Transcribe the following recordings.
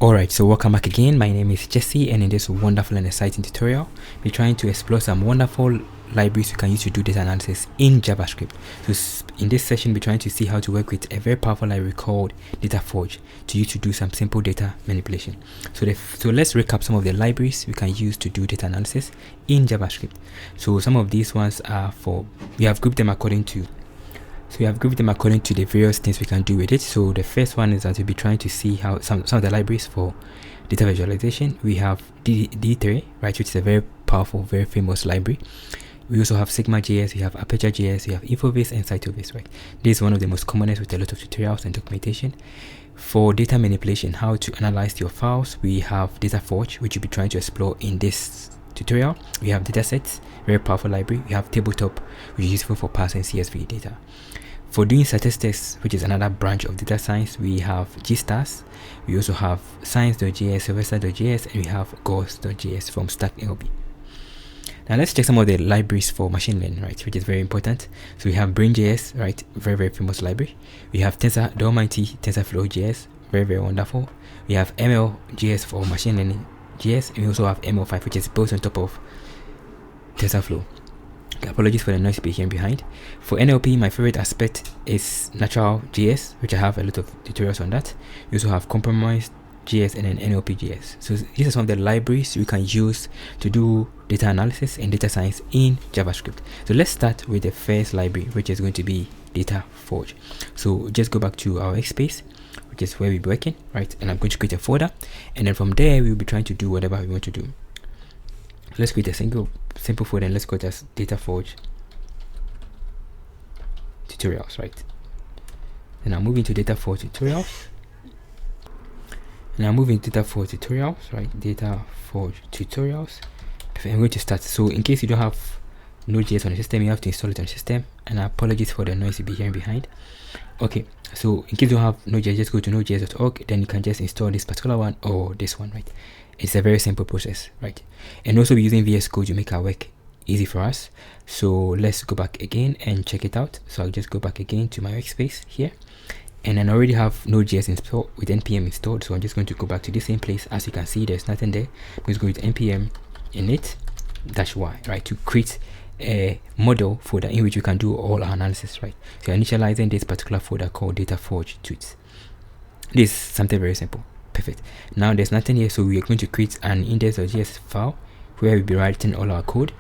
Alright, so welcome back again. My name is Jesse, and in this wonderful and exciting tutorial, we're trying to explore some wonderful libraries you can use to do data analysis in JavaScript. So in this session, we're trying to see how to work with a very powerful library called DataForge to use to do some simple data manipulation. So let's recap some of the libraries we can use to do data analysis in JavaScript. So some of these ones are we have grouped them according to the various things we can do with it. So the first one is that we'll be trying to see how some of the libraries for data visualization. We have D3, right, which is a very powerful, very famous library. We also have Sigma.js, we have Aperture.js, we have Infobase and Cytovis, right? This is one of the most commonest with a lot of tutorials and documentation. For data manipulation, how to analyze your files, we have DataForge, which we'll be trying to explore in this tutorial. We have Datasets, very powerful library. We have Tabletop, which is useful for parsing CSV data. For doing statistics, which is another branch of data science, we have GStars. We also have science.js, sylvester.js, and we have gauss.js from StackLB. Now let's check some of the libraries for machine learning, right, which is very important. So we have Brain.js, right, very, very famous library. We have the almighty TensorFlow.js, very, very wonderful. We have ML.js for machine learning JS, and we also have ML5, which is built on top of TensorFlow. Apologies for the noise you're hearing behind. For NLP, my favorite aspect is Natural.js, which I have a lot of tutorials on that. We also have Compromise.js and then NLP.js. So these are some of the libraries we can use to do data analysis and data science in JavaScript. So let's start with the first library, which is going to be DataForge. So just go back to our workspace, which is where we'll be working, right? And I'm going to create a folder, and then from there we'll be trying to do whatever we want to do. Let's create a simple folder, and let's call it as DataForge tutorials, right? And I'm moving to DataForge tutorials. And I'm moving to DataForge tutorials, right? DataForge tutorials. I'm going to start. So in case you don't have Nodejs on the system, you have to install it on the system. And apologies for the noise you'll be hearing behind. Okay, so in case you don't have Nodejs, just go to nodejs.org. Then you can just install this particular one or this one, right? It's a very simple process, right? And also we're using VS Code to make our work easy for us. So let's go back again and check it out. So I'll just go back again to my workspace here, and then I already have Node.js installed with npm installed. So I'm just going to go back to the same place. As you can see, there's nothing there. I'm going to go with npm init -y, right, to create a model folder in which we can do all our analysis, right? So initializing this particular folder called DataForge tweets. This is something very simple. Perfect. Now there's nothing here, so we are going to create an index.js file where we'll be writing all our code,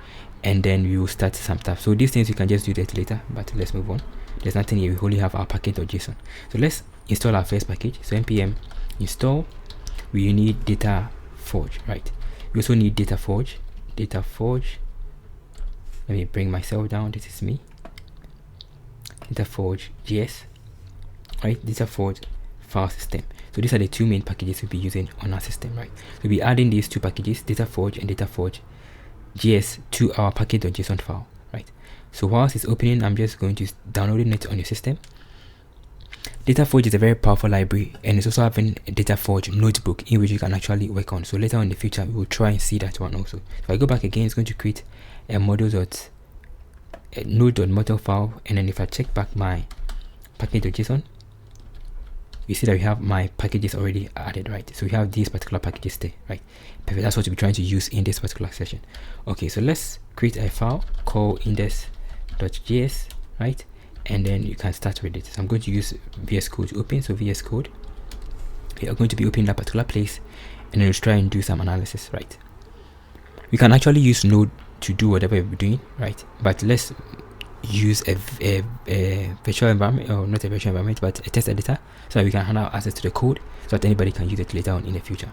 and then we will start some stuff. So these things you can just do that later, but let's move on. There's nothing here. We only have our package.json. So let's install our first package. So npm install. We need DataForge, right? We also need DataForge. Let me bring myself down. This is me. DataForge.js, right? DataForge file system. So these are the two main packages we'll be using on our system, right? We'll be adding these two packages, DataForge and DataForge.js, to our package.json file, right? So whilst it's opening, I'm just going to download it on your system. DataForge is a very powerful library, and it's also having a DataForge notebook in which you can actually work on. So later on in the future, we will try and see that one also. If I go back again, it's going to create a node.model file, and then if I check back my package.json, you see that we have my packages already added, right? So we have these particular packages there, right? Perfect. That's what we're trying to use in this particular session. Okay, so let's create a file called index.js, right? And then you can start with it. So I'm going to use VS Code to open. So VS Code, we are going to be opening that particular place, and then we'll try and do some analysis, right? We can actually use Node to do whatever we're doing, right? But let's use a virtual environment, or not a virtual environment, but a test editor, so that we can have access to the code, so that anybody can use it later on in the future.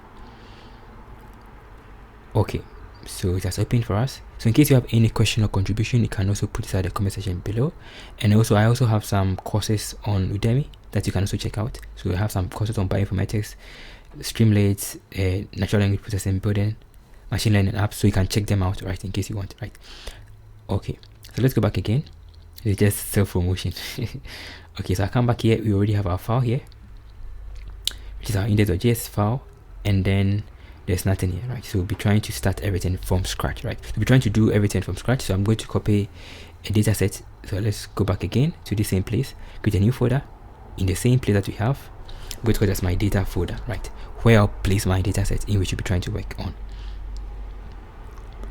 Okay, so it has opened for us. So in case you have any question or contribution, you can also put it in the comment section below. And also I also have some courses on Udemy that you can also check out. So I have some courses on bioinformatics, Streamlit, natural language processing, building machine learning apps, so you can check them out, right, in case you want, right? Okay, so let's go back again. It's just self-promotion. Okay, so I come back here. We already have our file here, which is our index.js file, and then there's nothing here, right? So we'll be trying to start everything from scratch, right? So we'll be trying to do everything from scratch. So I'm going to copy a data set. So let's go back again to the same place, create a new folder in the same place that we have. I'm going to call this my data folder, right, where I'll place my data set in which you'll be trying to work on.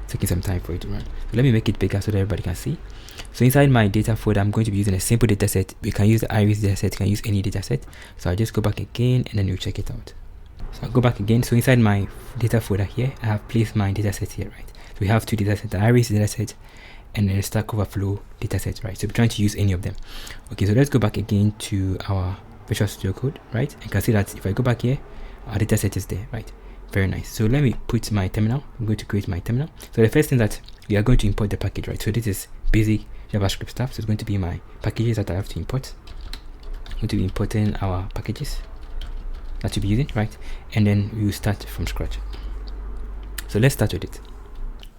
Taking some time for it to run. So let me make it bigger so that everybody can see. So inside my data folder, I'm going to be using a simple data set. We can use the iris data set, you can use any data set. So I'll just go back again and then we'll check it out. So I'll go back again. So inside my data folder here, I have placed my data set here, right? So we have two data sets, the iris data set and then the Stack Overflow data set, right? So we're trying to use any of them. Okay, so let's go back again to our Visual Studio Code, right? And you can see that if I go back here, our data set is there, right? Very nice. So let me put my terminal. I'm going to create my terminal. So the first thing that we are going to import the package, right? So this is basic JavaScript stuff. So it's going to be my packages that I have to import. I'm going to be importing our packages that we'll be using, right? And then we will start from scratch. So let's start with it.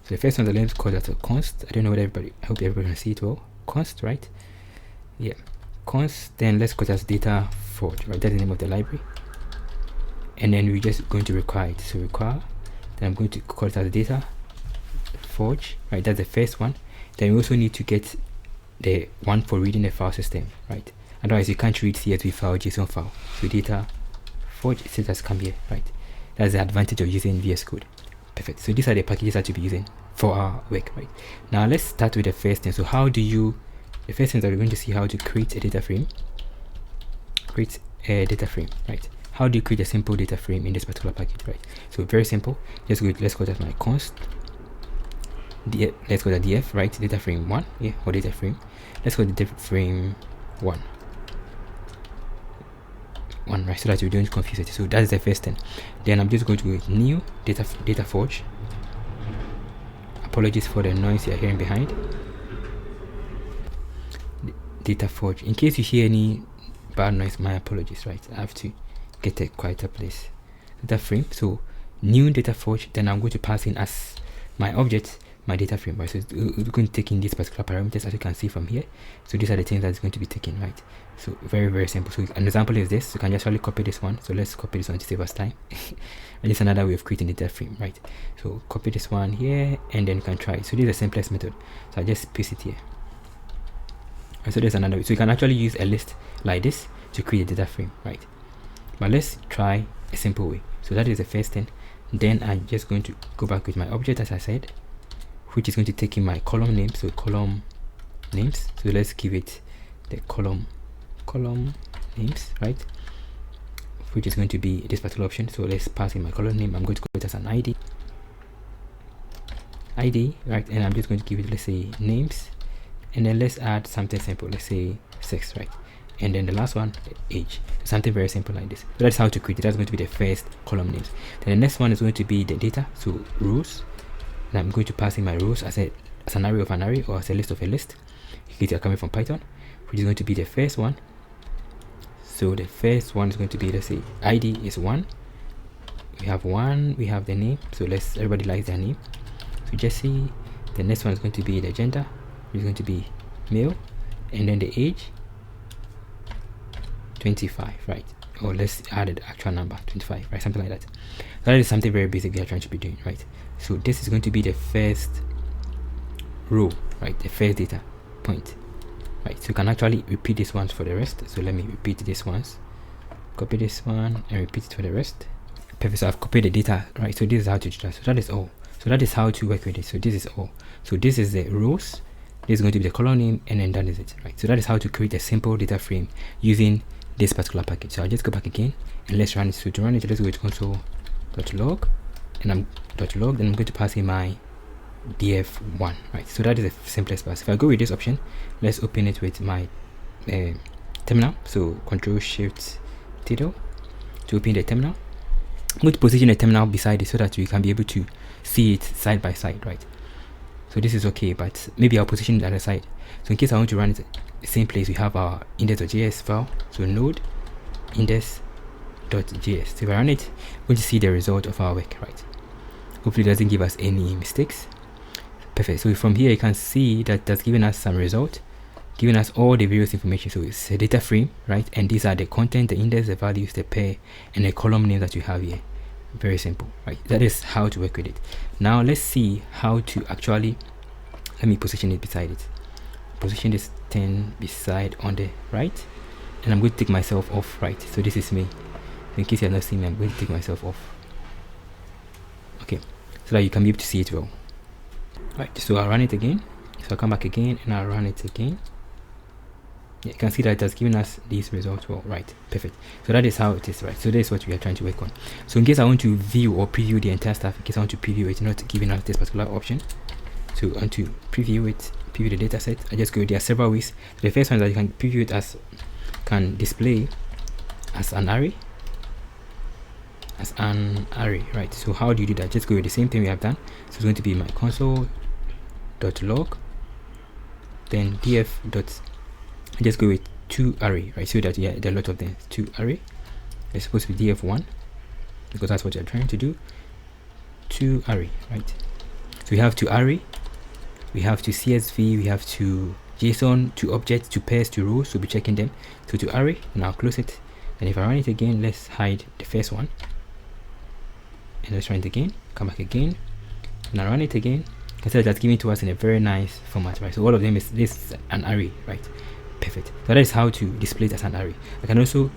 So the first one, let's call that a const. I don't know what everybody, I hope everybody can see it well. Const, right? Yeah, const. Then let's call that DataForge, right? That's the name of the library. And then we're just going to require it. So require, then I'm going to call it as DataForge, right? That's the first one. Then we also need to get the one for reading the file system, right? Otherwise you can't read CSV file, JSON file. So DataForge, it says come here, right? That's the advantage of using VS Code. Perfect. So these are the packages that you'll be using for our work, right? Now let's start with the first thing. So how do you, the first thing that we're going to see how to create a data frame. Create a data frame, right? How do you create a simple data frame in this particular package, right? So very simple. Let's go to my const. Let's go to df, right? Data frame 1, yeah, or data frame. Let's go to data frame 1, right? So that you don't confuse it. So that's the first thing. Then I'm just going to go new DataForge. Apologies for the noise you're hearing behind. DataForge. In case you hear any bad noise, my apologies, right? I have to get a quieter place. Data frame. So new DataForge. Then I'm going to pass in as my object my data frame, right? So we're going to take in these particular parameters as you can see from here. So these are the things that's going to be taken, right? So very simple. So an example is this. You can just really copy this one. So let's copy this one to save us time. And it's another way of creating the data frame, right? So copy this one here and then you can try it. So this is the simplest method. So I just paste it here. And so there's another way. So you can actually use a list like this to create a data frame, right? But let's try a simple way. So that is the first thing. Then I'm just going to go back with my object as I said, which is going to take in my column name. So column names. So let's give it the column names, right? Which is going to be this particular option. So let's pass in my column name. I'm going to call it as an ID, right? And I'm just going to give it, let's say, names, and then let's add something simple. Let's say sex, right? And then the last one, age. Something very simple like this. So that's how to create it. That's going to be the first column names. Then the next one is going to be the data. So rows. And I'm going to pass in my rows as an array of an array or as a list of a list. These are coming from Python, which is going to be the first one. So the first one is going to be, let's say, ID is 1. We have 1, we have the name. So everybody likes their name. So Jesse. The next one is going to be the gender, which is going to be male. And then the age, 25, right? Or let's add the actual number, 25, right? Something like that. So that is something very basic we are trying to be doing, right? So this is going to be the first row, right? The first data point, right? So you can actually repeat these ones for the rest. So let me repeat these ones, copy this one and repeat it for the rest. Perfect. So I've copied the data, right? So this is how to do that. So that is all. So that is how to work with it. So this is all. So this is the rows. This is going to be the column name, and then that is it, right? So that is how to create a simple data frame using this particular package. So I'll just go back again and let's run it. So to run it, let's go to console.log, and then I'm going to pass in my df1, right? So that is the simplest pass. If I go with this option, let's open it with my terminal. So Ctrl+Shift+T to open the terminal. I'm going to position the terminal beside it so that you can be able to see it side by side, right? So this is okay, but maybe I'll position it at the side. So in case I want to run it the same place, we have our index.js file. So node index.js. So if I run it, we're going to see the result of our work, right? Hopefully it doesn't give us any mistakes. Perfect. So from here you can see that that's given us some result, giving us all the various information. So it's a data frame, right? And these are the content, the index, the values, the pair, and the column name that you have here. Very simple, right? That is how to work with it. Now let's see how to actually, let me position it beside it. Position this thing beside on the right, and I'm going to take myself off right. So this is me. in case you're not seeing me, I'm going to take myself off. Okay, so that you can be able to see it well. Right, so I'll run it again. So I'll come back again and I'll run it again. Yeah, you can see that it has given us these results. Well, right, perfect. So that is how it is, right? So that is what we are trying to work on. So in case I want to view or preview the entire stuff, in case I want to preview it, not giving us this particular option. So I want to preview it, preview the data set. I just go, there are several ways. So the first one is that you can preview it as, can display as an array. As an array, right? So how do you do that? Just go with the same thing we have done. So it's going to be my console.log, then df dot, just go with to array, right? So that, yeah, there are a lot of them. To array, it's supposed to be df1 because that's what you're trying to do. To array, right? So we have to array, we have to CSV, we have to JSON, to objects, to pairs, to rows. So we'll be checking them. So to array, and I'll close it. And if I run it again, let's hide the first one. And let's run it again, come back again, and I run it again. You can see that's giving to us in a very nice format, right? So all of them is this an array, right? Perfect. So that is how to display it as an array. I can also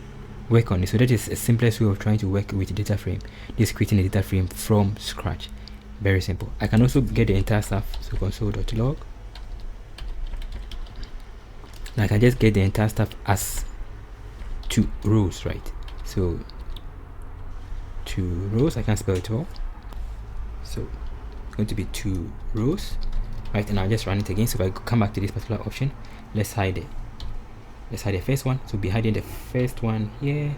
work on it. So that is a simplest way of trying to work with DataFrame. This creating a DataFrame from scratch. Very simple. I can also get the entire stuff. So console.log. Now I can just get the entire stuff as 2 rows, right? So 2 rows, I can spell it well. So it's going to be 2 rows, right? And I'll just run it again. So if I come back to this particular option, let's hide it. Let's hide the first one. So we'll be hiding the first one here,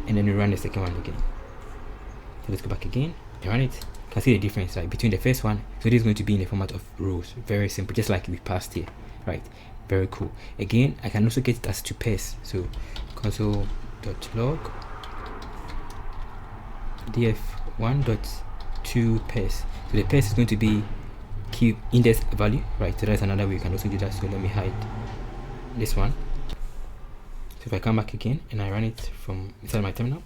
and then we run the second one again. So let's go back again and run it. You can see the difference, right, between the first one. So this is going to be in the format of rows. Very simple, just like we passed here, right? Very cool. Again, I can also get it as 2 pairs. So console.log df1.2 pairs. So the pairs is going to be key index value, right? So that's another way you can also do that. So let me hide this one. So if I come back again and I run it from inside my terminal,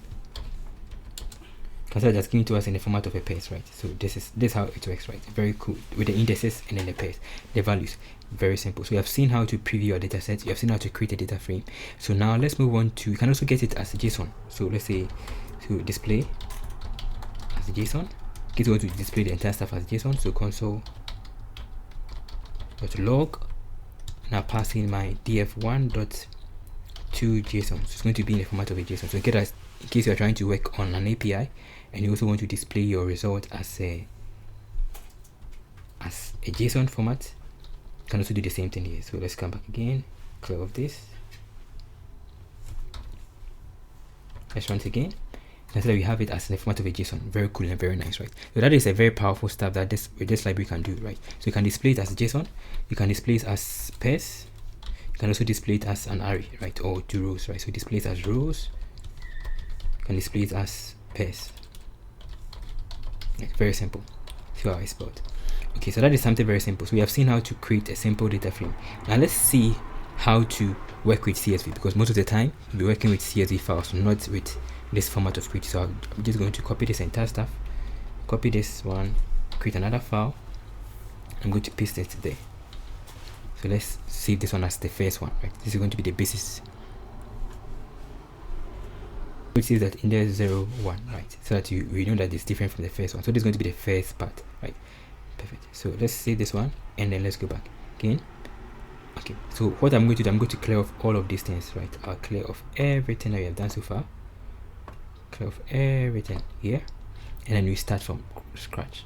you can see that's giving to us in the format of a pairs, right? So this is how it works, right? Very cool, with the indexes and then the pairs, the values. Very simple. So you have seen how to preview your data set, you have seen how to create a data frame. So now let's move on to, you can also get it as a JSON. So let's say to display as a JSON. It's going to display the entire stuff as JSON. So console.log, now passing my df1.2 JSON. So it's going to be in the format of a JSON. So in case you are trying to work on an API and you also want to display your result as a JSON format, you can also do the same thing here. So let's come back again, clear of this. Let's run it again. And so that we have it as in the format of a JSON. Very cool and very nice, right? So that is a very powerful stuff that this library can do, right? So you can display it as a JSON, you can display it as pairs, you can also display it as an array, right? Or 2 rows, right? So display it as rows, you can display it as pairs. Right? Very simple. See how I spelled. Okay, so that is something very simple. So we have seen how to create a simple data frame. Now let's see how to work with CSV, because most of the time we'll be working with CSV files, not with this format of create. So I'm just going to copy this entire stuff, copy this one, create another file. I'm going to paste it there. So let's save this one as the first one, right? This is going to be the basis. We see that index 0, 1, right? So that we know that it's different from the first one. So this is going to be the first part, right? Perfect. So let's save this one and then let's go back again. Okay, so what I'm going to do, I'm going to clear off all of these things, right? I'll clear off everything that we have done so far, clear off everything here, and then we start from scratch.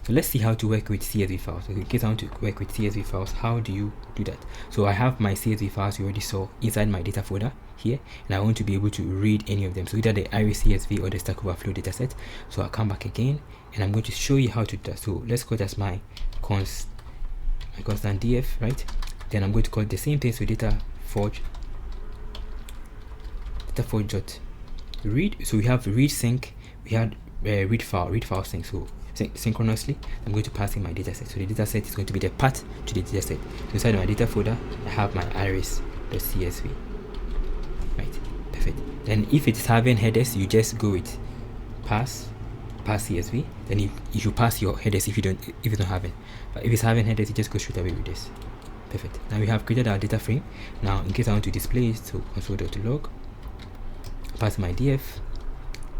So let's see how to work with CSV files. So in case I want to work with CSV files, how do you do that? So I have my CSV files you already saw inside my data folder here, and I want to be able to read any of them. So either the Iris CSV or the Stack Overflow dataset. So I'll come back again and I'm going to show you how to do that. So let's call that my constant df, right? Then I'm going to call it the same thing. So DataForge.read. So we have read sync, we had read file sync. So synchronously, I'm going to pass in my dataset. So the dataset is going to be the path to the dataset. So inside my data folder, I have my iris.csv. Right, perfect. Then if it's having headers, you just go with pass CSV. Then you should pass your headers if it's not having. But if it's having headers, you just go straight away with this. Perfect. Now we have created our data frame. Now in case I want to display it, so console.log, pass my df,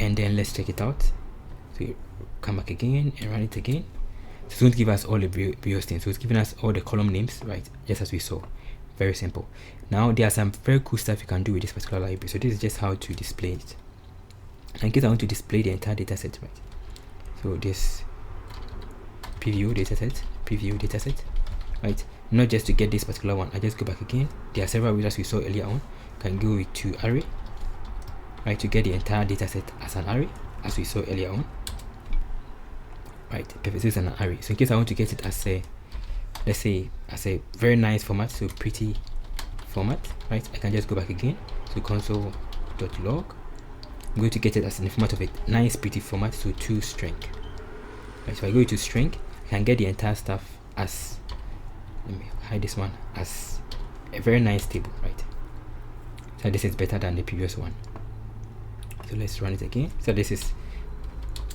and then let's check it out. So come back again and run it again. So it's going to give us all the various things. So it's giving us all the column names, right, just as we saw. Very simple. Now there are some very cool stuff you can do with this particular library. So this is just how to display it. In case I want to display the entire data set, right, so this preview dataset, right, not just to get this particular one. I just go back again. There are several ways we saw earlier on. Can go with to array, right, to get the entire dataset as an array, as we saw earlier on. Right, perfect. So it's an array. So in case I want to get it as a, let's say, as a very nice format, so pretty format, right, I can just go back again to console.log. I'm going to get it as in the format of a nice pretty format, so to string. Right, so I go to string, I can get the entire stuff as, let me hide this one, as a very nice table, right. So this is better than the previous one. So let's run it again. So this is,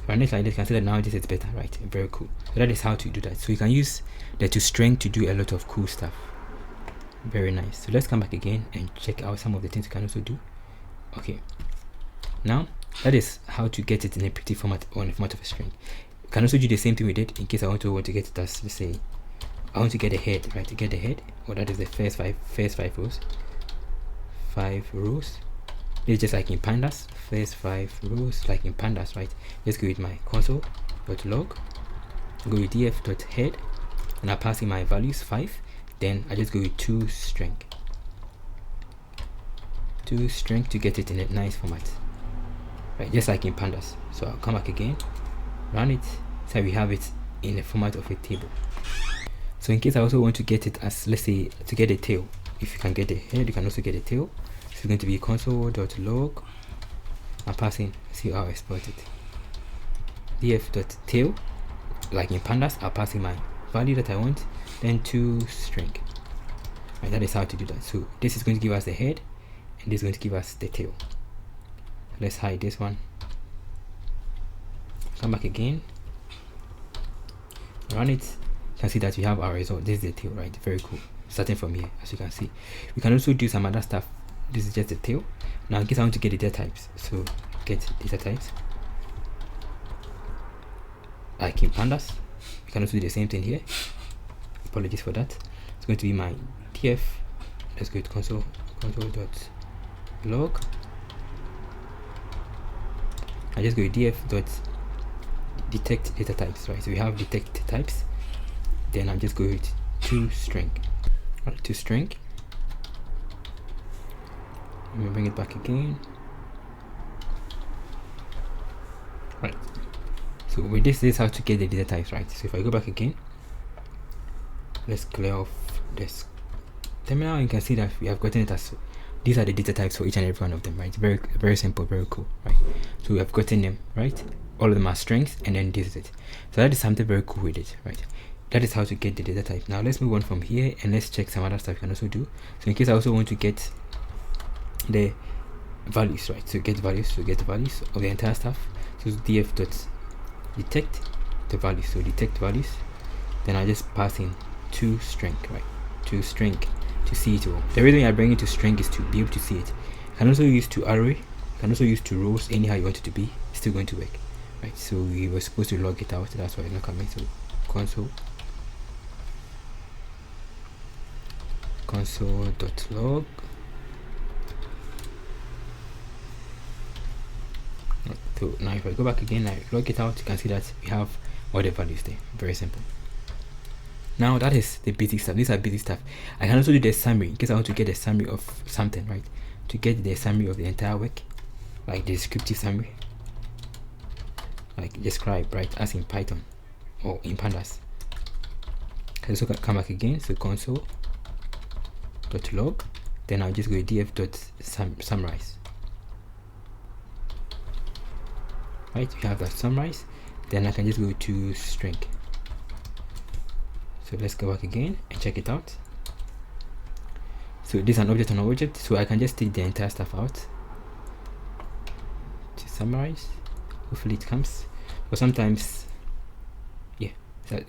run it like this, you can see that now this is better, right? Very cool. So that is how to do that. So you can use the toString to do a lot of cool stuff. Very nice. So let's come back again and check out some of the things you can also do. Okay, now that is how to get it in a pretty format or in the format of a string. You can also do the same thing with it in case I want to get it as, let's say, I want to get a head, right? To get the head, or that is the first five rows. 5 rows. It's just like in pandas, first 5 rows, like in pandas, right? Let's go with my console.log, go with df.head, and I pass in my values 5. Then I just go with toString to get it in a nice format, right? Just like in pandas. So I'll come back again, run it, so we have it in the format of a table. So in case I also want to get it as, let's say, to get a tail, if you can get a head, you can also get a tail. So it's going to be console.log. I'm passing, see how I export it, df.tail, like in pandas. I'll pass in my value that I want, then toString. Right, that is how to do that. So this is going to give us the head, and this is going to give us the tail. Let's hide this one, come back again, run it. You can see that we have our result. This is the tail, right? Very cool. Starting from here, as you can see, we can also do some other stuff. This is just the tail. Now in case I want to get the data types, so get data types, like in pandas. We can also do the same thing here. Apologies for that. It's going to be my df. Let's go to console.log. I just go to df.detect data types, right? So we have detect types. Then I'm just going with toString. Right, toString. Let me bring it back again. Right. So with this is how to get the data types, right? So if I go back again, let's clear off this terminal. You can see that we have gotten it as, these are the data types for each and every one of them, right? Very, very simple, very cool, right? So we have gotten them, right? All of them are strings, and then this is it. So that is something very cool with it, right? That is how to get the data type. Now let's move on from here and let's check some other stuff you can also do. So in case I also want to get the values, right? So get values, of the entire stuff. So df.detect the values. So detect values. Then I just pass in toString, right? toString to see it all. The reason I bring it to string is to be able to see it. You can also use to array. You can also use to rows. Anyhow you want it to be, it's still going to work, right? So we were supposed to log it out. That's why it's not coming. So console.log. So now if I go back again, I log it out, you can see that we have all the values there. Very simple. Now that is the basic stuff. These are basic stuff. I can also do the summary in case I want to get a summary of something, right? To get the summary of the entire work, like the descriptive summary, like describe, right, as in Python or in pandas. I also come back again, so console.log. Then I'll just go df.summarize. Right, we have that summarize. Then I can just go to string. So let's go back again and check it out. So this is an object on an object, so I can just take the entire stuff out to summarize. Hopefully it comes. But sometimes, yeah,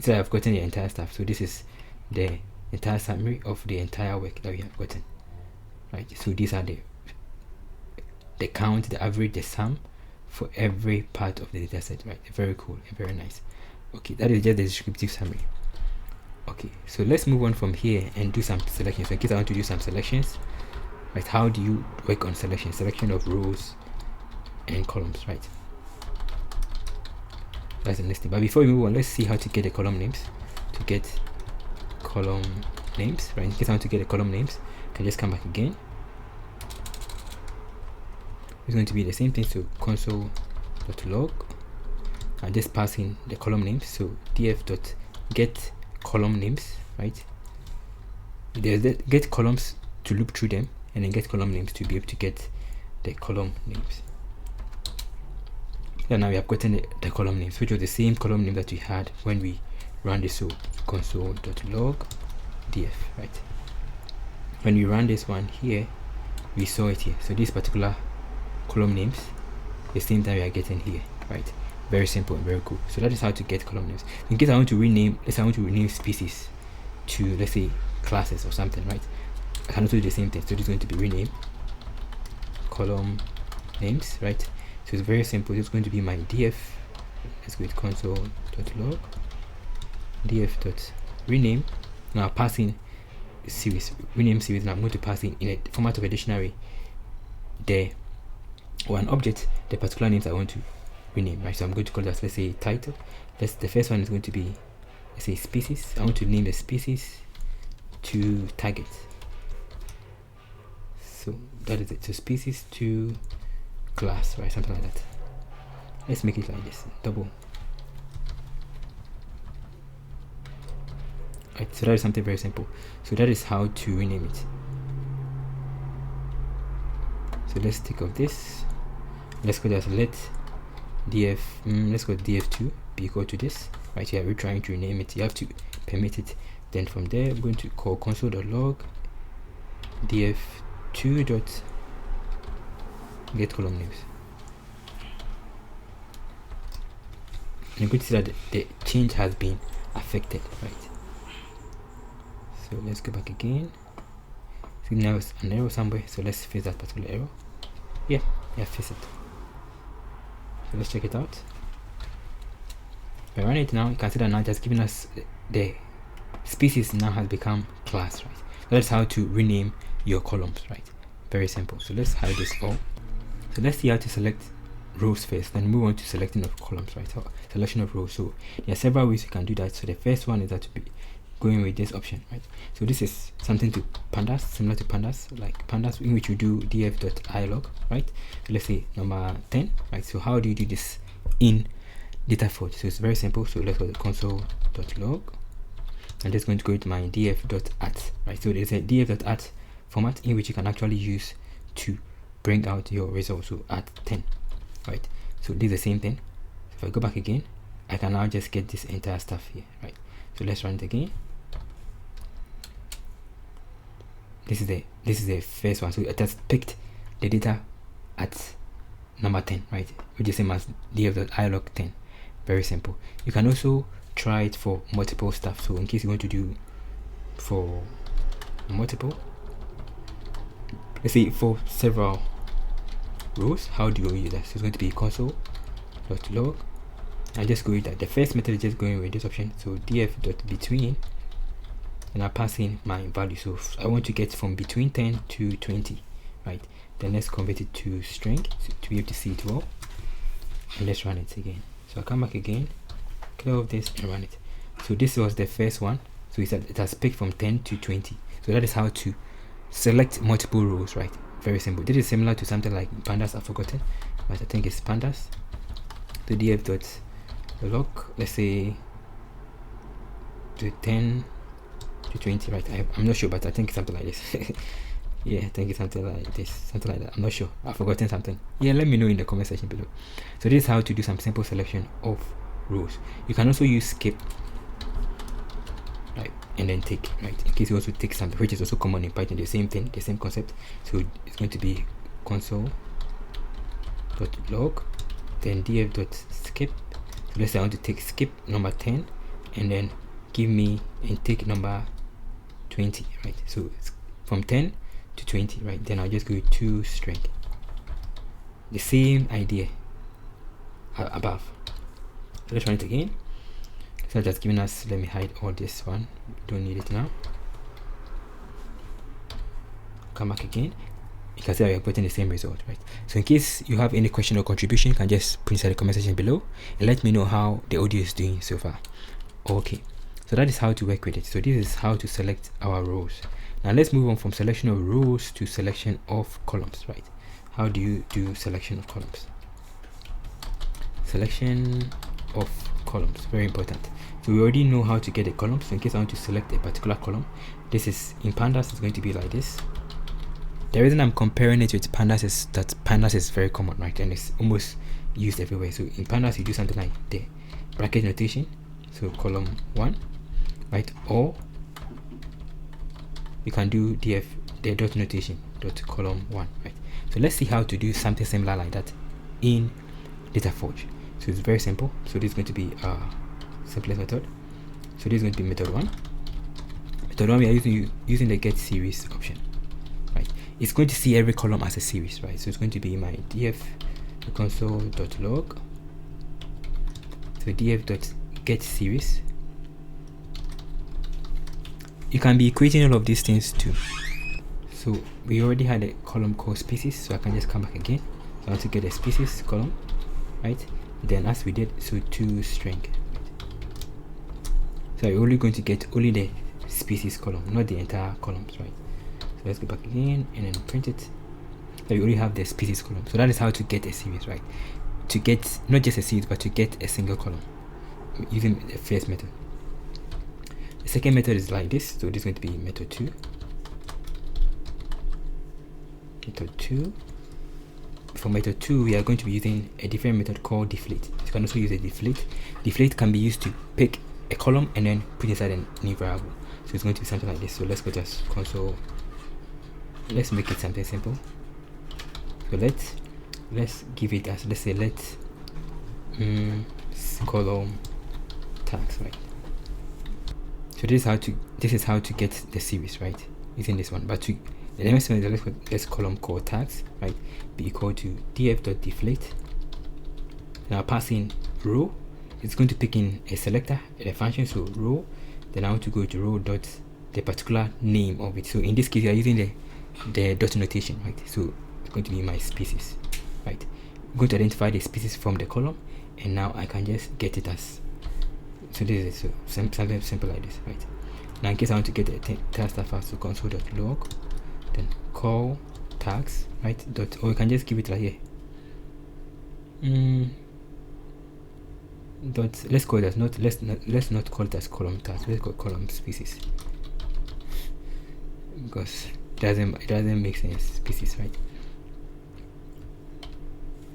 so I've gotten the entire stuff. So this is the entire summary of the entire work that we have gotten, right? So these are the count, the average, the sum for every part of the dataset, right? Very cool and very nice. Okay, that is just the descriptive summary. Okay, so let's move on from here and do some selections. So in case I want to do some selections, right? How do you work on selection of rows and columns, right? That's the next thing. But before we move on, let's see how to get the column names. To get column names, right? In case I want to get the column names, I can just come back again. It's going to be the same thing. So console.log. I just pass in the column names. So df.get column names, right? There's the get columns to loop through them, and then get column names to be able to get the column names. And now we have gotten the column names, which was the same column name that we had when we ran this. So console.log df, right? When we ran this one here, we saw it here. So this particular column names, the same time we are getting here, right? Very simple and very cool. So that is how to get column names. In case I want to rename, let's say I want to rename species to, let's say, classes or something, right? I can also do the same thing. So this is going to be rename column names, right? So it's very simple. It's going to be my df. Let's go with console.log df.rename. Now passing series, rename series, and I'm going to pass in a format of a dictionary there, or an object, the particular names I want to rename, right? So I'm going to call that, let's say, title. The first one is going to be, let's say, species. I want to name the species to target. So that is it. So species to class, right? Something like that. Let's make it like this, double. Right, so that is something very simple. So that is how to rename it. So let's take off this. Let's go just let df, let's go df2 be equal to this, right? Here we're trying to rename it. You have to permit it. Then from there, I'm going to call console.log df2 dot get column names. And you're going to see that the change has been affected, right? So let's go back again. So now it's an error somewhere. So let's fix that particular error. Yeah, fix it. So let's check it out. If I run it now, you can see that now it has given us the species now has become class, right? So that's how to rename your columns, right? Very simple. So let's hide this all. So let's see how to select rows first, then move on to selecting of columns, right? So selection of rows. So there are several ways you can do that. So the first one is that to be going with this option, right? So this is something to pandas, similar to pandas, like pandas, in which you do df.ilog, right? So let's say number 10, right? So how do you do this in DataForge? So it's very simple. So let's go to console.log. I'm just going to go with my df.at, right? So there's a df.at format in which you can actually use to bring out your result. So at 10, right? So this is the same thing. So if I go back again, I can now just get this entire stuff here, right? So let's run it again. This is the first one. So it has picked the data at number 10, right? Which is same as df.ilog 10. Very simple. You can also try it for multiple stuff. So in case you want to do for multiple, let's say for several rows, how do you use that? So it's going to be console.log. I just go with that. The first method is just going with this option. So df.between, and I pass in my value. So I want to get from between 10 to 20, right? Then let's convert it to string to be able to see it well. And let's run it again. So I come back again, clear off this and run it. So this was the first one. So it said it has picked from 10 to 20. So that is how to select multiple rows, right? Very simple. This is similar to something like pandas. I've forgotten, but I think it's pandas. The df.log, let's say to 10 to 20, right? I'm not sure, but I think it's something like this. Yeah, I think it's something like this, something like that. I'm not sure. I've forgotten something. Yeah, let me know in the comment section below. So this is how to do some simple selection of rows. You can also use skip, right, and then take, right, in case you also take something, which is also common in Python. The same thing, the same concept. So it's going to be console.log, then df.skip. So let's say I want to take skip number 10 and then give me and take number 20, right? So it's from 10 to 20, right? Then I'll just go to string. The same idea, above. So let's run it again. So just giving us, let me hide all this one, don't need it now. Come back again. You can see we are getting the same result, right? So in case you have any question or contribution, you can just put inside the comment section below and let me know how the audio is doing so far. Okay, so that is how to work with it. So this is how to select our rows. Now let's move on from selection of rows to selection of columns, right? How do you do selection of columns? Selection of columns, very important. So we already know how to get a column. So in case I want to select a particular column, this is in pandas, it's going to be like this. The reason I'm comparing it with pandas is that pandas is very common, right? And it's almost used everywhere. So in pandas, you do something like the bracket notation. So column 1, right? Or you can do the dot notation, dot column 1, right? So let's see how to do something similar like that in DataForge. So it's very simple. So this is going to be simplest method. So this is going to be method 1. Method 1, we are using the get series option, right? It's going to see every column as a series, right? So it's going to be my df console.log. So df.get series. You can be creating all of these things too. So we already had a column called species, so I can just come back again. So I want to get a species column, right? Then as we did, so to string. So you're only going to get only the species column, not the entire columns, right? So let's go back again and then print it. So you only have the species column. So that is how to get a series, right? To get not just a series, but to get a single column using the first method. The second method is like this. So this is going to be method 2. Method 2. For method 2, we are going to be using a different method called deflate. You can also use a deflate. Deflate can be used to pick a column and then put inside a new variable. So it's going to be something like this. So let's go to console. Let's make it something simple. So let's give it as, let's say let column tags, right? So this is how to get the series, right? Using this one. But to the next one, let's column called tags, right? Be equal to df.deflate. Now passing row, it's going to pick in a selector and a function, so row. Then I want to go to row dot the particular name of it. So in this case, you are using the dot notation, right? So it's going to be my species, right? I'm going to identify the species from the column, and now I can just get it as. So this is something simple like this, right? Now in case I want to get a tag stuff out, so console.log, then call tags, right? Dot, or you can just give it right here. Dot, let's call it as let's not call it as column tags. Let's call it column species, because it doesn't make sense. Species, right?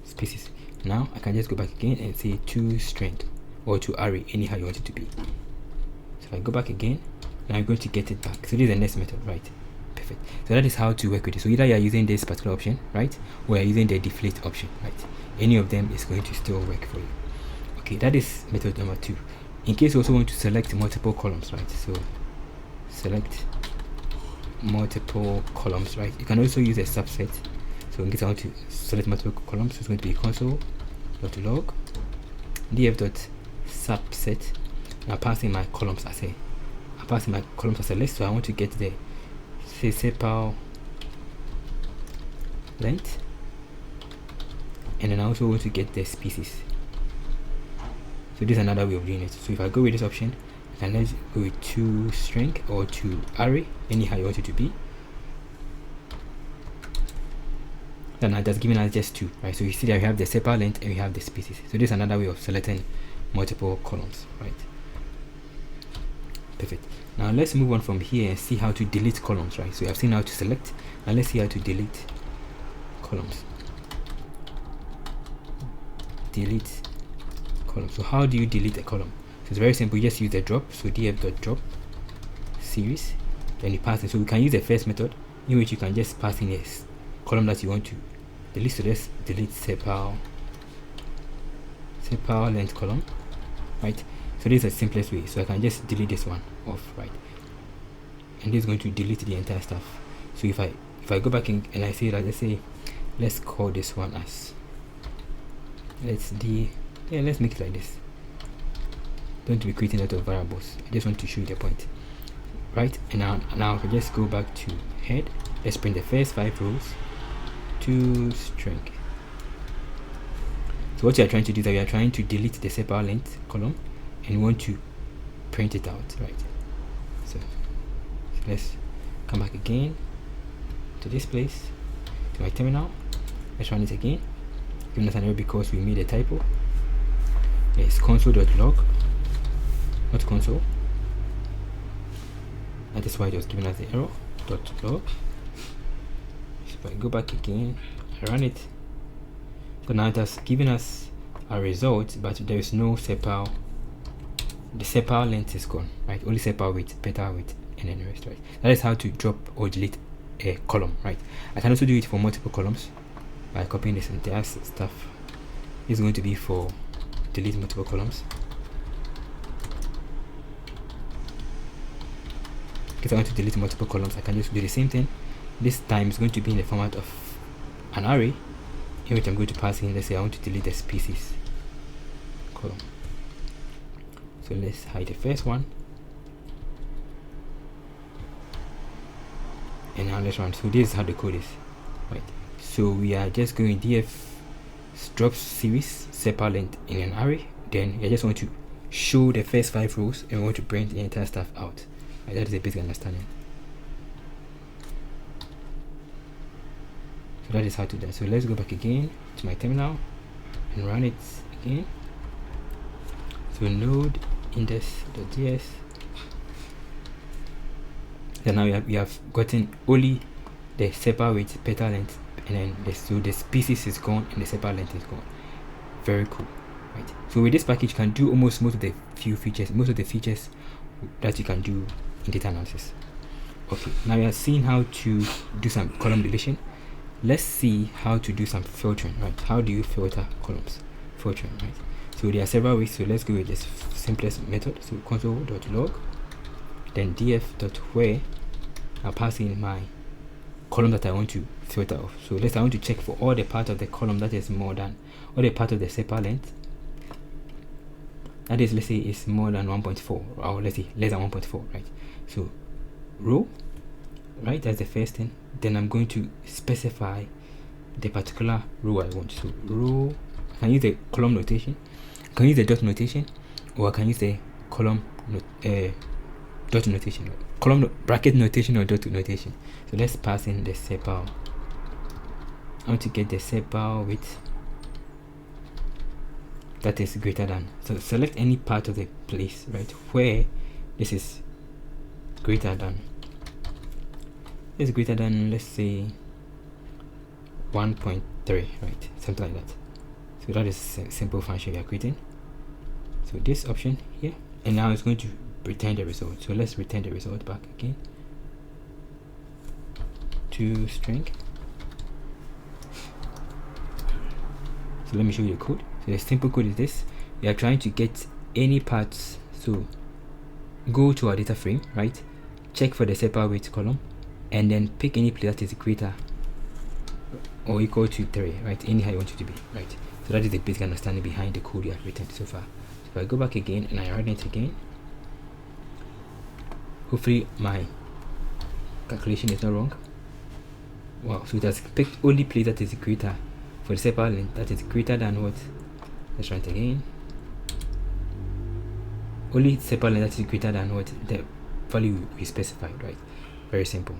Species. Now I can just go back again and say to string or to array, anyhow you want it to be. So if I go back again, now I'm going to get it back. So this is the next method, right? Perfect. So that is how to work with it. So either you are using this particular option, right, or you are using the deflate option, right? Any of them is going to still work for you. Okay, that is method number 2. In case you also want to select multiple columns, right? So select multiple columns, right? You can also use a subset. So in case I want to select multiple columns, so it's going to be console.log df.subset. Now passing my columns as a list. So I want to get the sepal length, and then I also want to get the species. So this is another way of doing it. So if I go with this option, and let's go with to string or to array, anyhow you want it to be. Then I just giving us just 2, right? So you see that we have the sepal length and we have the species. So this is another way of selecting multiple columns, right? Perfect. Now let's move on from here and see how to delete columns, right? So we have seen how to select. Now let's see how to delete columns. Delete column. So how do you delete a column? So it's very simple. You just use the drop. So df.drop series. Then you pass it. So we can use the first method in which you can just pass in a column that you want to delete. So let's delete sepal length column, right? So this is the simplest way. So I can just delete this one off, right? And this is going to delete the entire stuff. So if I go back in and I say that, let's call this one as, let's Yeah, let's make it like this. Don't be creating a lot of variables. I just want to show you the point, right? And now I can just go back to head. Let's print the first 5 rows to string. So what you are trying to do is that we are trying to delete the sepal length column and we want to print it out, right? So let's come back again to this place, to my terminal. Let's run it again. Giving us an error because we made a typo. Yes, console.log, not console. That is why it was giving us the error. .log. So if I go back again, I run it. So now it has given us a result, but there is no sepal. The sepal length is gone, right? Only sepal width, petal width, and then the rest, right? That is how to drop or delete a column, right? I can also do it for multiple columns by copying this entire stuff. This is going to be for delete multiple columns. Because I want to delete multiple columns, I can just do the same thing. This time is going to be in the format of an array, in which I'm going to pass in, let's say I want to delete the species column. So let's hide the first one. And now let's run. So this is how the code is, right? So we are just going df drop series sepal length in an array. Then I just want to show the first 5 rows and we want to print the entire stuff out. Right, that is a basic understanding. So that is how to do that. So let's go back again to my terminal and run it again. So node index.js. So now we have gotten only the sepal width, petal length, and then so the species is gone and the sepal length is gone. Very cool, right? So with this package you can do almost most of the features that you can do in data analysis. Okay, now we are seeing how to do some column deletion. Let's see how to do some filtering, right? How do you filter columns? Filtering, right? So there are several ways, so let's go with this simplest method. So console.log, then df.where, I'll pass in my column that I want to filter off. So I want to check for all the part of the column that is more than, or the part of the sepal length that is, let's say, is more than 1.4, or let's say less than 1.4, right? So row, right, that's the first thing. Then I'm going to specify the particular row I want. So row, I can use the column notation, I can use the dot notation, or I can use the column dot notation, column bracket notation or dot notation. So let's pass in the sepal. I want to get the sepal width that is greater than. So select any part of the place, right, where this is greater than. This is greater than, let's say 1.3, right, something like that. So that is a simple function we are creating. So this option here, and now it's going to return the result. So let's return the result back again to string. So let me show you the code. So the simple code is this: we are trying to get any parts. So go to our data frame, right, check for the sepal width column, and then pick any place that is greater or equal to 3, right, anyhow you want it to be, right? So that is the basic understanding behind the code we have written so far. So if I go back again and I run it again, hopefully my calculation is not wrong. Wow, so it has picked only place that is greater for the sepal length, that is greater than what? Let's run it again. Only sepal length that is greater than what the value we specified, right? Very simple.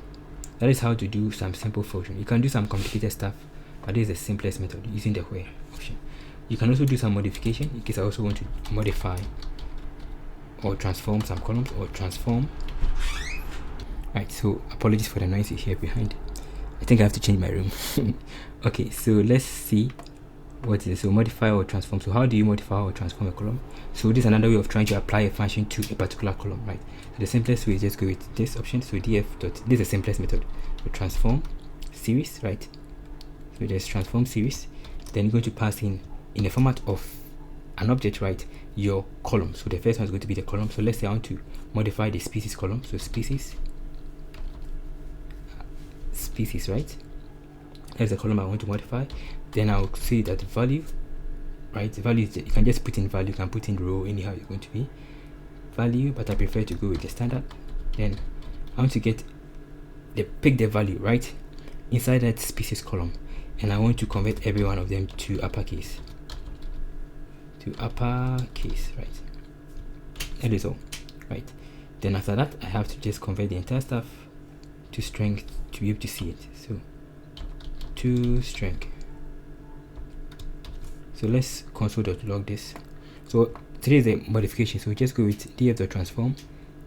That is how to do some simple function. You can do some complicated stuff, but this is the simplest method using the where option. You can also do some modification in case I also want to modify or transform some columns or transform. Right, so apologies for the noise you hear behind. I think I have to change my room. Okay, so let's see what is it. So modify or transform. So how do you modify or transform a column? So this is another way of trying to apply a function to a particular column, right? So the simplest way is just go with this option. So df dot, this is the simplest method. So transform series, right? So there's transform series. Then you're going to pass in the format of an object, right, your column. So the first one is going to be the column. So let's say I want to modify the species column. So species, right? There's the column I want to modify. Then I'll say that value right? Value you can just put in value, you can put in row anyhow you're going to be value, but I prefer to go with the standard. Then I want to get pick the value right inside that species column, and I want to convert every one of them to uppercase. Right? That is all, right? Then after that, I have to just convert the entire stuff to string to be able to see it. So to string. So let's console.log this. So today is a modification, so just go with df.transform,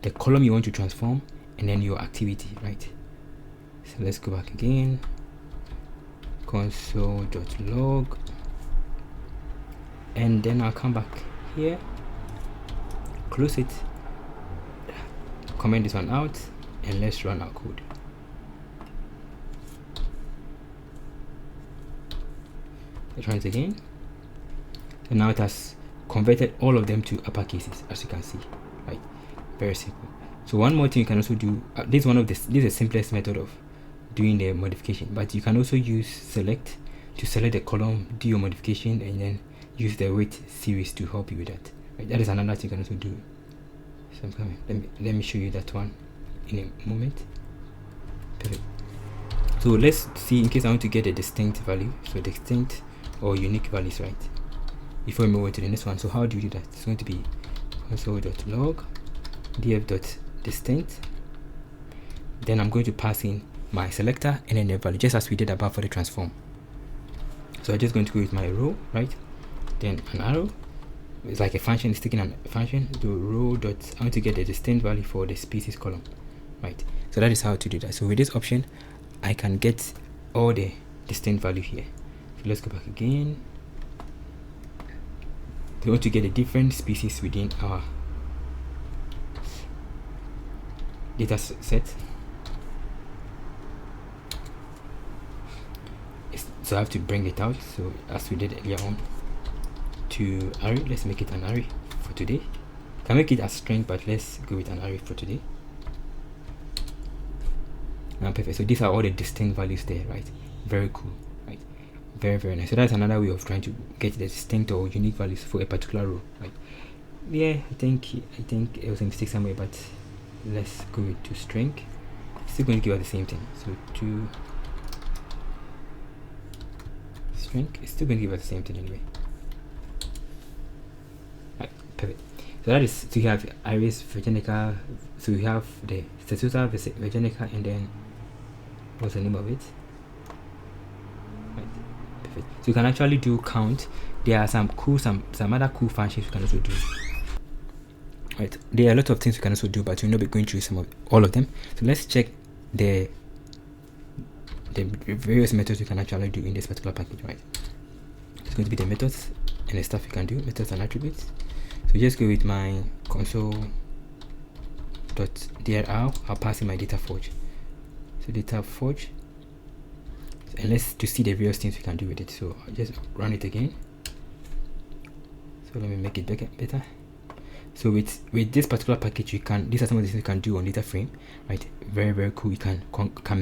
the column you want to transform, and then your activity, right? So let's go back again, console.log, and then I'll come back here, close it, comment this one out, and let's run our code. Let's run it again. So now it has converted all of them to uppercases, as you can see, right? Very simple. So one more thing you can also do, this is the simplest method of doing the modification, but you can also use select to select the column, do your modification, and then use the weight series to help you with that, right? That is another thing you can also do. So I'm coming, let me show you that one in a moment. Perfect. So let's see, in case I want to get a distinct value, so distinct or unique values, right, before we move on to the next one. So how do you do that? It's going to be console.log df.distinct, then I'm going to pass in my selector and then the value, just as we did above for the transform. So I'm just going to go with my row, right, then an arrow, it's like a function, it's taking a function, the row dot, I want to get the distinct value for the species column, right? So that is how to do that. So with this option I can get all the distinct value here. So let's go back again. We want to get a different species within our data set. So I have to bring it out, so as we did earlier on, to array. Let's make it an array for today. Can make it a string, but let's go with an array for today. Now perfect. So these are all the distinct values there, right? Very cool, right? Very, very nice. So that's another way of trying to get the distinct or unique values for a particular row, right? Yeah, I think it was a mistake somewhere, but let's go with to string. It's still going to give us the same thing. So to string, it's still going to give us the same thing anyway. Right, perfect. So that is, so you have iris virginica, so you have the statuta virginica, and then what's the name of it? Right, perfect. So you can actually do count. There are some other cool functions you can also do. Right, there are a lot of things you can also do, but we'll not be going through all of them. So let's check the various methods you can actually do in this particular package, right? It's going to be the methods and the stuff you can do, methods and attributes. So just go with my console.dir, I'll pass in my DataForge. So DataForge, and let's to see the various things we can do with it. So I'll just run it again. So let me make it better. So with this particular package, these are some of the things you can do on DataFrame, right? Very, very cool. You can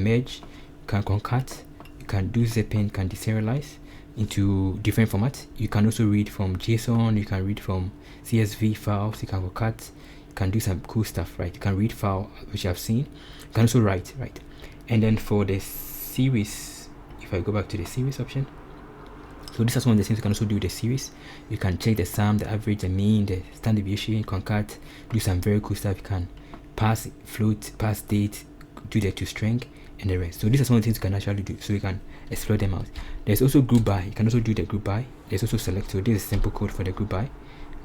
merge, you can concat, you can do zipping, you can deserialize into different formats. You can also read from JSON, you can read from CSV files, you can concat, you can do some cool stuff, right? You can read file, which I've seen. You can also write, right? And then for the series, if I go back to the series option, so this is one of the things you can also do with the series. You can check the sum, the average, the mean, the standard deviation, concat, do some very cool stuff. You can pass float, pass date, do the to string, and the rest. So these are some of the things you can actually do, so you can explore them out. There's also group by. You can also do the group by. There's also select. So this is simple code for the group by.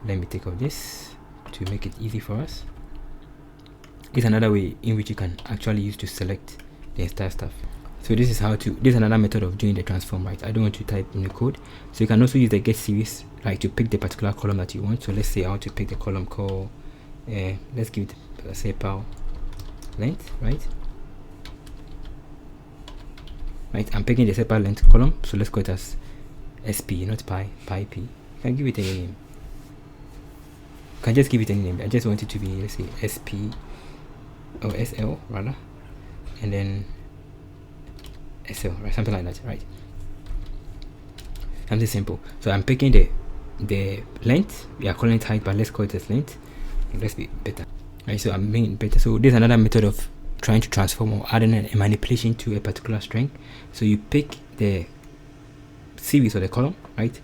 Let me take off this to make it easy for us. This is another way in which you can actually use to select the entire stuff. So this is another method of doing the transform, right? I don't want to type in the code. So you can also use the get series, like to pick the particular column that you want. So let's say I want to pick the column called, let's give it, let's say power length, right? Right, I'm picking the separate length column. So let's call it as SP, not pi p. You can give it any name. You can just give it any name. I just want it to be, let's say SP or SL rather, and then SL, right? Something like that, right? Something simple. So I'm picking the the length. We are calling it height, but let's call it as length. Let's be better. Right, so I'm making it better. So there's another method of trying to transform or adding a manipulation to a particular string. So you pick the series or the column, right?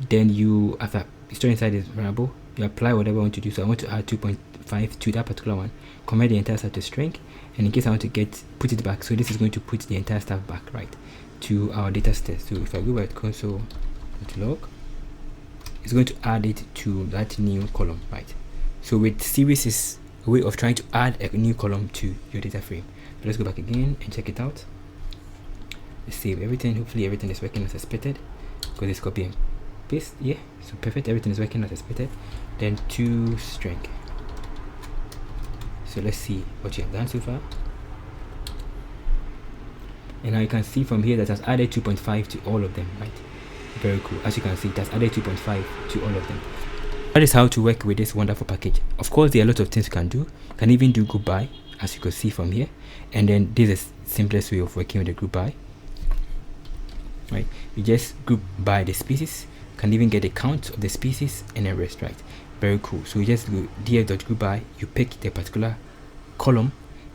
Then you, after you store inside this variable, you apply whatever I want to do. So I want to add 2.5 to that particular one, convert the entire stuff to string, and in case I want to put it back, so this is going to put the entire stuff back, right, to our data set. So if I go back to console.log, it's going to add it to that new column, right? So with series is a way of trying to add a new column to your data frame. So let's go back again and check it out. Let's save everything. Hopefully everything is working as expected, because it's copy and paste. Yeah, so perfect, everything is working as expected. Then to string. So let's see what you have done so far. And now you can see from here that has added 2.5 to all of them, right? Very cool. As you can see, it has added 2.5 to all of them. That is how to work with this wonderful package. Of course, there are a lot of things you can do. You can even do group by, as you can see from here. And then this is the simplest way of working with the group by. Right? You just group by the species. You can even get the count of the species and the rest, right? Very cool. So you just go df.groupby, you pick the particular column,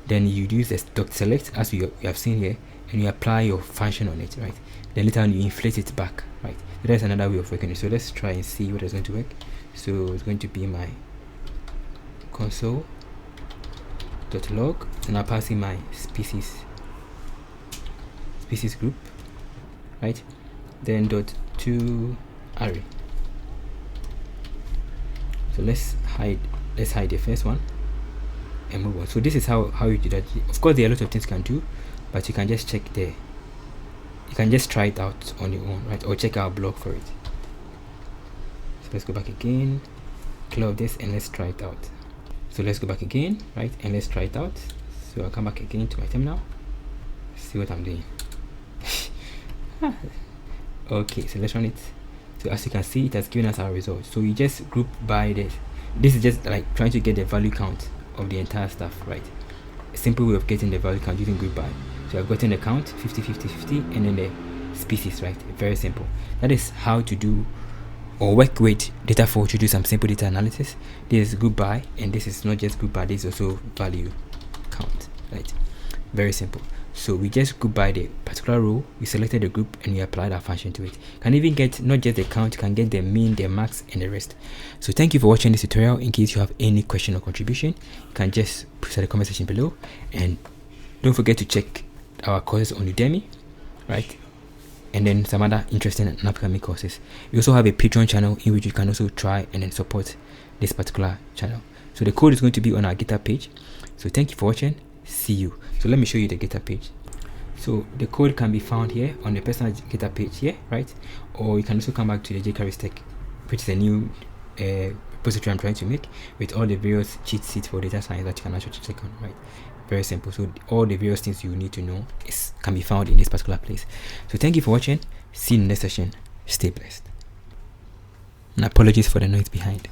then you use this dot select as you have seen here, and you apply your function on it, right? Then later on you inflate it back, right? So that's another way of working it. So let's try and see what is going to work. So it's going to be my console.log, and I'll pass in my species group, right? Then dot to array. So let's hide the first one and move on. So this is how you do that. Of course, there are a lot of things you can do, but you can just check there. You can just try it out on your own, right? Or check our blog for it. So let's go back again, clear this, and let's try it out. So let's go back again, right? And let's try it out. So I'll come back again to my terminal, see what I'm doing. Okay, so let's run it. So as you can see, it has given us our result. So you just group by this is just like trying to get the value count of the entire stuff, right? A simple way of getting the value count using group by. So I've gotten the count 50 50 50, and then the species, right? Very simple. That is how to do or work with DataForge to do some simple data analysis. This is group by, and this is not just group by, this is also value count, right? Very simple. So we just group by the particular row, we selected the group, and we applied our function to it. Can even get not just the count, you can get the mean, the max, and the rest. So thank you for watching this tutorial. In case you have any question or contribution, you can just put in the comment section below, and don't forget to check our courses on Udemy, right? And then some other interesting and upcoming courses. We also have a Patreon channel in which you can also try and then support this particular channel. So the code is going to be on our GitHub page. So thank you for watching. See you. So let me show you the GitHub page. So the code can be found here on the personal GitHub page here, right? Or you can also come back to the JCharisTech, which is a new repository I'm trying to make with all the various cheat sheets for data science that you can actually check on, right? Very simple. So all the various things you need to know can be found in this particular place. So thank you for watching. See you in the next session. Stay blessed. And apologies for the noise behind.